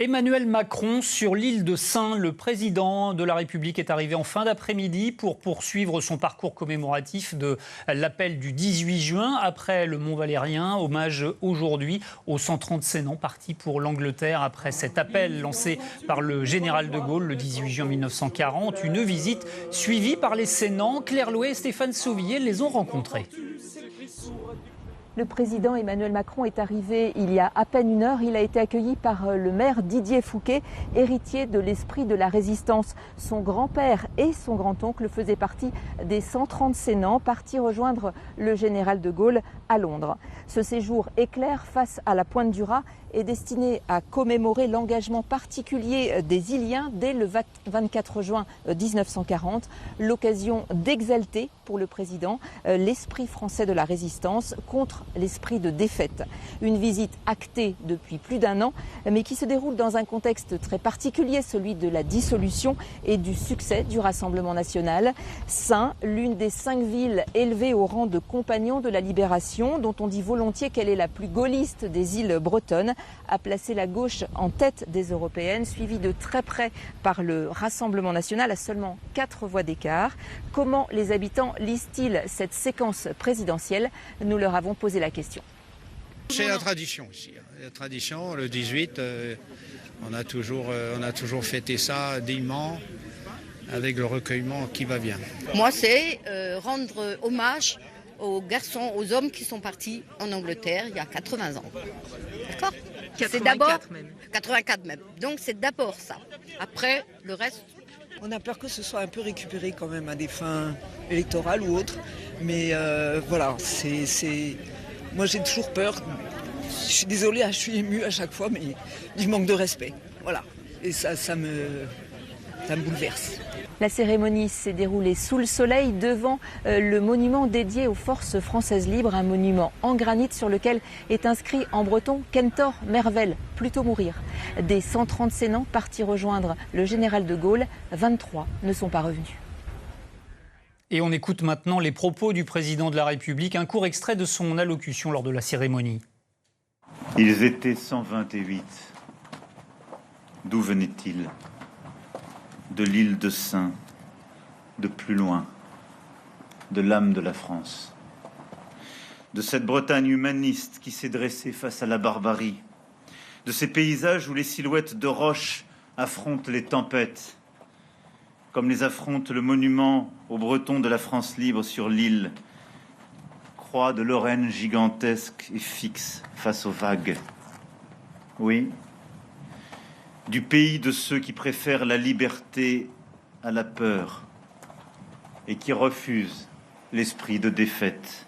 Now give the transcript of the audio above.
Emmanuel Macron sur l'île de Sein. Le président de la République est arrivé en fin d'après-midi pour poursuivre son parcours commémoratif de l'appel du 18 juin. Après le Mont Valérien, hommage aujourd'hui aux 130 Sénans partis pour l'Angleterre après cet appel lancé par le général de Gaulle le 18 juin 1940. Une visite suivie par les Sénans. Claire Louet et Stéphane Sauvillier les ont rencontrés. Le président Emmanuel Macron est arrivé il y a à peine une heure. Il a été accueilli par le maire Didier Fouquet, héritier de l'esprit de la résistance. Son grand-père et son grand-oncle faisaient partie des 130 Sénans partis rejoindre le général de Gaulle à Londres. Ce séjour éclair face à la Pointe du Raz est destiné à commémorer l'engagement particulier des Iliens dès le 24 juin 1940, l'occasion d'exalter pour le président l'esprit français de la résistance contre l'esprit de défaite. Une visite actée depuis plus d'un an, mais qui se déroule dans un contexte très particulier, celui de la dissolution et du succès du Rassemblement national. Sein, l'une des 5 villes élevées au rang de compagnons de la libération, dont on dit volontiers qu'elle est la plus gaulliste des îles bretonnes, a placé la gauche en tête des européennes, suivie de très près par le Rassemblement national à seulement 4 voix d'écart. Comment les habitants lisent-ils cette séquence présidentielle? Nous leur avons posé la question. C'est la tradition ici. La tradition, le 18, on a toujours fêté ça dignement, avec le recueillement qui va bien. Moi, c'est rendre hommage aux garçons, aux hommes qui sont partis en Angleterre il y a 80 ans. D'accord ? 84 même. 84 même. Donc c'est d'abord ça. Après, le reste... On a peur que ce soit un peu récupéré quand même à des fins électorales ou autres. Mais voilà, moi j'ai toujours peur. Je suis désolée, je suis émue à chaque fois, mais du manque de respect. Voilà. Et ça me bouleverse. La cérémonie s'est déroulée sous le soleil devant le monument dédié aux forces françaises libres, un monument en granit sur lequel est inscrit en breton « Kentor Mervel », plutôt mourir. Des 130 Sénans partis rejoindre le général de Gaulle, 23 ne sont pas revenus. Et on écoute maintenant les propos du président de la République, un court extrait de son allocution lors de la cérémonie. Ils étaient 128. D'où venaient-ils ? De l'île de Sein, de plus loin, de l'âme de la France, de cette Bretagne humaniste qui s'est dressée face à la barbarie, de ces paysages où les silhouettes de roches affrontent les tempêtes, comme les affronte le monument aux Bretons de la France libre sur l'île, croix de Lorraine gigantesque et fixe face aux vagues. Oui, du pays de ceux qui préfèrent la liberté à la peur et qui refusent l'esprit de défaite.